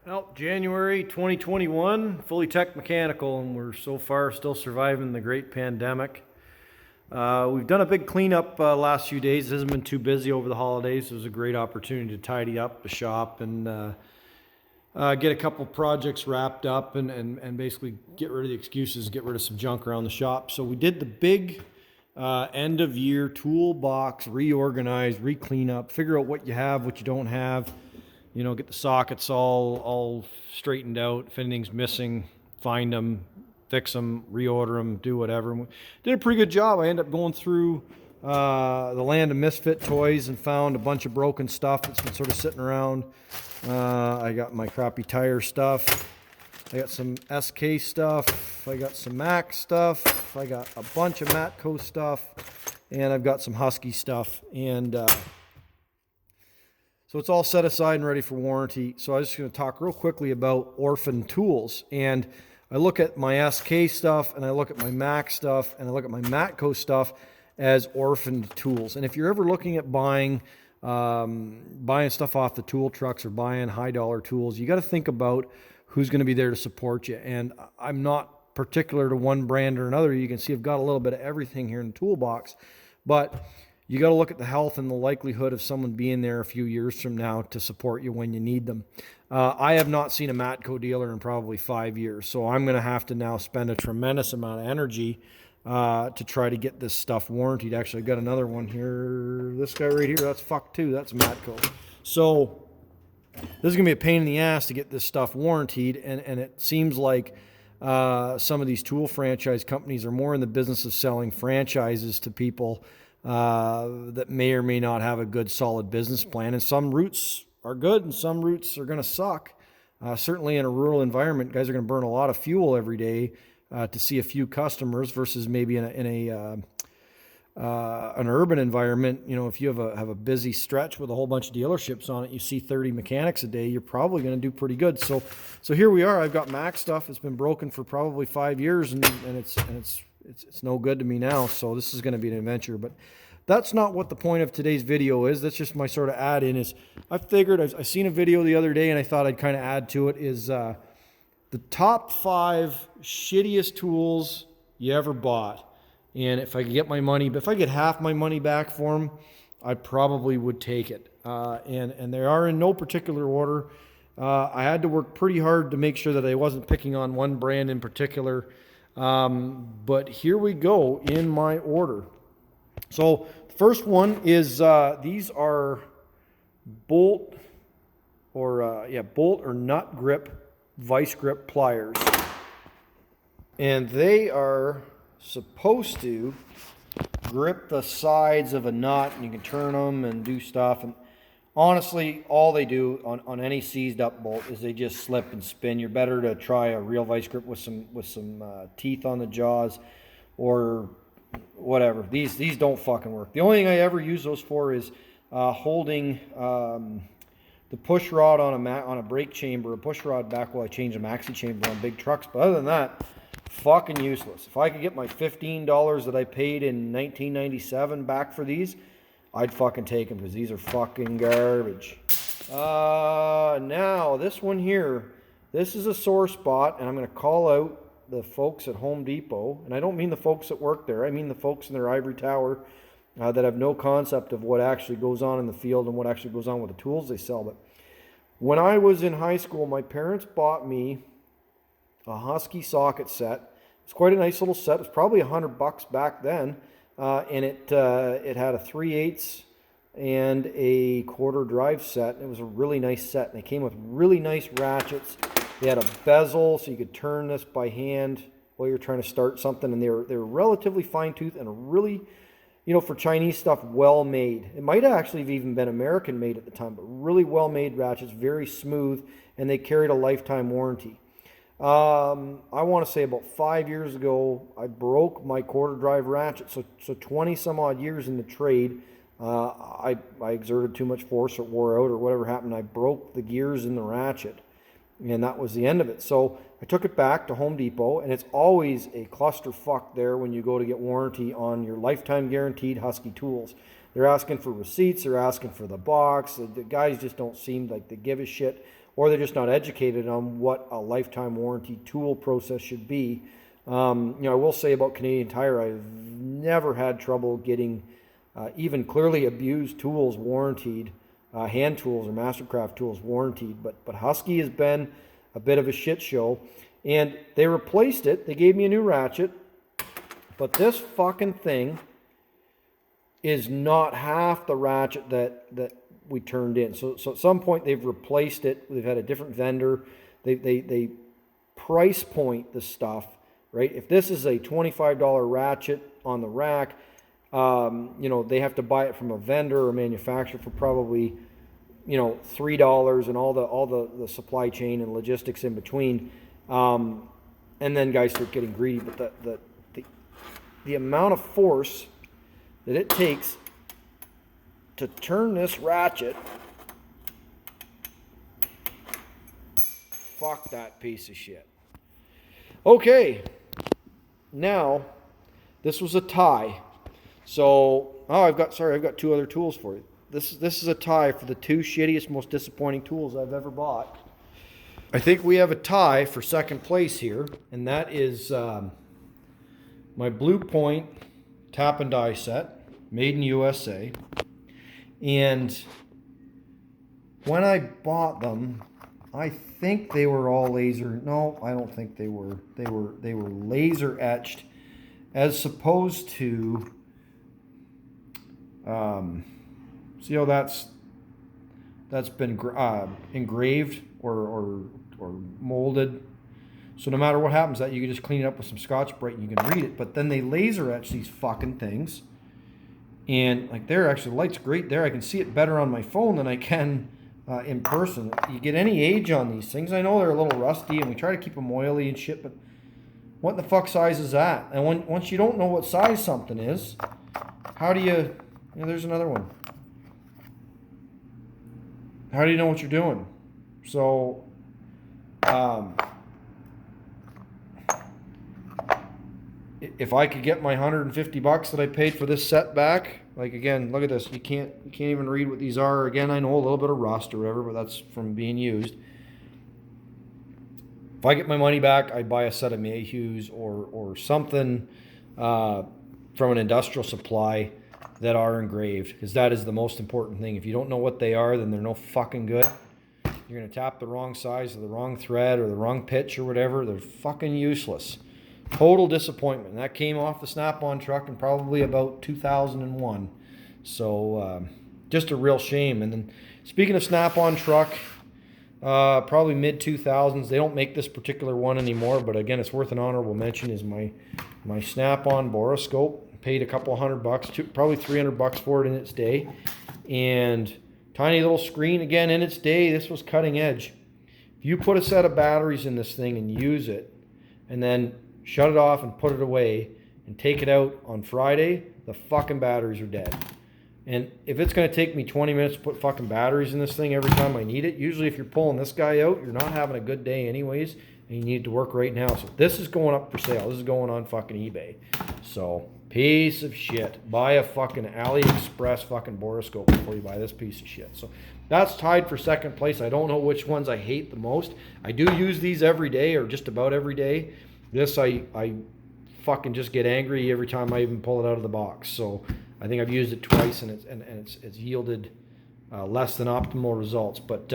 Well, January 2021, Fully Tech Mechanical, and we're so far still surviving the great pandemic. We've done a big cleanup last few days. It hasn't been too busy over the holidays. It was a great opportunity to tidy up the shop and get a couple projects wrapped up and basically get rid of the excuses, get rid of some junk around the shop. So we did the big end of year toolbox, reorganize, re-clean up, figure out what you have, what you don't have, get the sockets all straightened out. If anything's missing, find them, fix them, reorder them, do whatever. And we did a pretty good job. I ended up going through the land of misfit toys and found a bunch of broken stuff that's been sort of sitting around. I got my crappy tire stuff. I got some SK stuff. I got some Mac stuff. I got a bunch of Matco stuff. And I've got some Husky stuff. And so it's all set aside and ready for warranty. So I was just going to talk real quickly about orphan tools. And I look at my SK stuff, and I look at my Mac stuff, and I look at my Matco stuff as orphaned tools. And if you're ever looking at buying stuff off the tool trucks or buying high dollar tools, you got to think about who's going to be there to support you. And I'm not particular to one brand or another. You can see I've got a little bit of everything here in the toolbox, but you got to look at the health and the likelihood of someone being there a few years from now to support you when you need them. I have not seen a Matco dealer in probably 5 years, so I'm going to have to now spend a tremendous amount of energy to try to get this stuff warranted. Actually, I've got another one here. This guy right here, that's fucked too. That's Matco. So this is going to be a pain in the ass to get this stuff warranted, and it seems like some of these tool franchise companies are more in the business of selling franchises to people that may or may not have a good solid business plan. And some routes are good and some routes are going to suck. Certainly in a rural environment, guys are going to burn a lot of fuel every day to see a few customers versus maybe in an urban environment. If you have a busy stretch with a whole bunch of dealerships on it, you see 30 mechanics a day, you're probably going to do pretty good. So here we are. I've got Mac stuff. It's been broken for probably 5 years, and it's no good to me now. So this is going to be an adventure, but that's not what the point of today's video is. That's just my sort of add in. Is I figured I seen a video the other day and I thought I'd kind of add to it. Is the top 5 shittiest tools you ever bought. And if I could get my money, but if I get half my money back for them, I probably would take it. And they are in no particular order. I had to work pretty hard to make sure that I wasn't picking on one brand in particular. But here we go in my order. So the first one is these are bolt or nut grip vice grip pliers, and they are supposed to grip the sides of a nut, and you can turn them and do stuff. And honestly, all they do on any seized up bolt is they just slip and spin. You're better to try a real vice grip with some teeth on the jaws or whatever. These don't fucking work. The only thing I ever use those for is holding the push rod on a brake chamber, a push rod back while I change a maxi chamber on big trucks. But other than that, fucking useless. If I could get my $15 that I paid in 1997 back for these, I'd fucking take them because these are fucking garbage. Now, this one here, this is a sore spot, and I'm going to call out the folks at Home Depot. And I don't mean the folks that work there. I mean the folks in their ivory tower that have no concept of what actually goes on in the field and what actually goes on with the tools they sell. But when I was in high school, my parents bought me a Husky socket set. It's quite a nice little set. It was probably $100 back then. And it had a 3/8 and a quarter drive set. It was a really nice set, and they came with really nice ratchets. They had a bezel, so you could turn this by hand while you're trying to start something, and they were relatively fine tooth and really, for Chinese stuff, well made. It might have actually have even been American made at the time, but really well made ratchets, very smooth, and they carried a lifetime warranty. I want to say about 5 years ago, I broke my quarter drive ratchet. So 20 some odd years in the trade, I exerted too much force or wore out or whatever happened. I broke the gears in the ratchet, and that was the end of it. So I took it back to Home Depot, and it's always a clusterfuck there when you go to get warranty on your lifetime guaranteed Husky tools. They're asking for receipts. They're asking for the box. The guys just don't seem like they give a shit. or they're just not educated on what a lifetime warranty tool process should be. I will say about Canadian Tire, I've never had trouble getting even clearly abused tools warrantied, hand tools or Mastercraft tools warrantied. But Husky has been a bit of a shit show, and they replaced it. They gave me a new ratchet, but this fucking thing is not half the ratchet that we turned in. So at some point they've replaced it. They've had a different vendor. They price point the stuff, right? If this is a $25 ratchet on the rack, they have to buy it from a vendor or manufacturer for probably, $3 and all the supply chain and logistics in between. And then guys start getting greedy. But the amount of force that it takes to turn this ratchet, fuck that piece of shit. Okay, now this was a tie. So, I've got two other tools for you. This is a tie for the two shittiest, most disappointing tools I've ever bought. I think we have a tie for second place here, and that is my Blue Point tap and die set, made in USA. And when I bought them, I think they were all laser. No, I don't think they were. They were laser etched, as opposed to. See how that's been engraved or molded. So no matter what happens, that you can just clean it up with some Scotch-Brite and you can read it. But then they laser etch these fucking things, and like there, actually, the light's great there. I can see it better on my phone than I can in person. You get any age on these things. I know they're a little rusty, and we try to keep them oily and shit. But what the fuck size is that? And once you don't know what size something is, how do you? There's another one. How do you know what you're doing? So, if I could get my $150 that I paid for this set back, like again, look at this. You can't even read what these are. Again, I know a little bit of rust or whatever, but that's from being used. If I get my money back, I'd buy a set of Mayhews or something from an industrial supply that are engraved, because that is the most important thing. If you don't know what they are, then they're no fucking good. You're going to tap the wrong size or the wrong thread or the wrong pitch or whatever. They're fucking useless. Total disappointment. And that came off the Snap-on truck in probably about 2001. So just a real shame. And then speaking of Snap-on truck, probably mid-2000s. They don't make this particular one anymore, but again, it's worth an honorable mention, is my Snap-on borescope. Paid a couple $100, probably $300 for it in its day. And tiny little screen, again, in its day, this was cutting edge. If you put a set of batteries in this thing and use it, and then shut it off and put it away, and take it out on Friday, the fucking batteries are dead. And if it's going to take me 20 minutes to put fucking batteries in this thing every time I need it, usually if you're pulling this guy out, you're not having a good day anyways, and you need it to work right now. So this is going up for sale. This is going on fucking eBay. So, piece of shit. Buy a fucking AliExpress fucking borescope before you buy this piece of shit. So that's tied for second place. I don't know which ones I hate the most. I do use these every day, or just about every day. This I fucking just get angry every time I even pull it out of the box. So I think I've used it twice, and it's yielded less than optimal results. But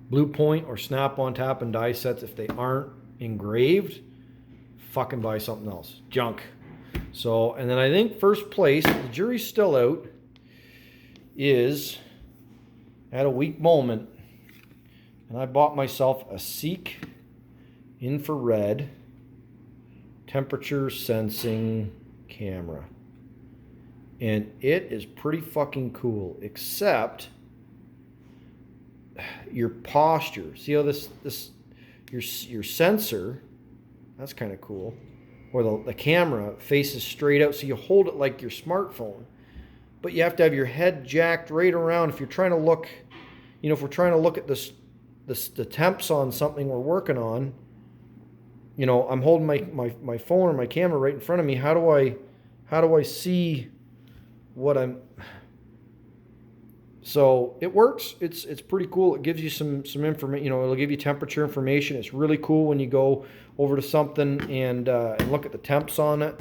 Blue Point or Snap-on tap and die sets, if they aren't engraved, fucking buy something else. Junk. So, and then I think first place, the jury's still out, is at a weak moment, and I bought myself a Seek infrared temperature sensing camera. And it is pretty fucking cool, except your posture. See how this your sensor, that's kind of cool, or the camera faces straight out, so you hold it like your smartphone, but you have to have your head jacked right around. If you're trying to look, if we're trying to look at the temps on something we're working on, I'm holding my phone or my camera right in front of me. How do I see what I'm... So it works. It's pretty cool. It gives you some information. You know, it'll give you temperature information. It's really cool when you go over to something and look at the temps on it.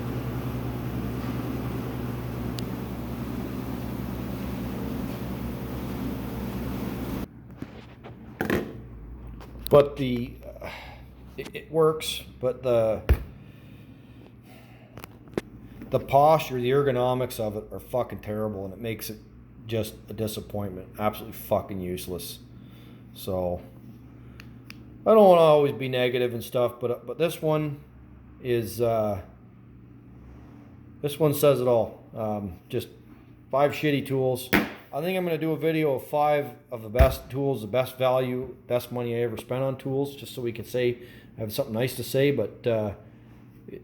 But it works. But the posture, the ergonomics of it are fucking terrible, and it makes it just a disappointment. Absolutely fucking useless. So I don't want to always be negative and stuff, but this one is this one says it all. Just 5 shitty tools. I think I'm going to do a video of 5 of the best tools, the best value, best money I ever spent on tools, just so we can say, have something nice to say. But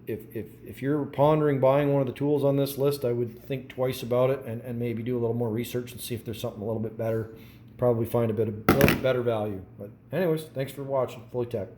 if you're pondering buying one of the tools on this list, I would think twice about it and maybe do a little more research and see if there's something a little bit better. Probably find a little bit better value. But anyways, thanks for watching Fully Tech.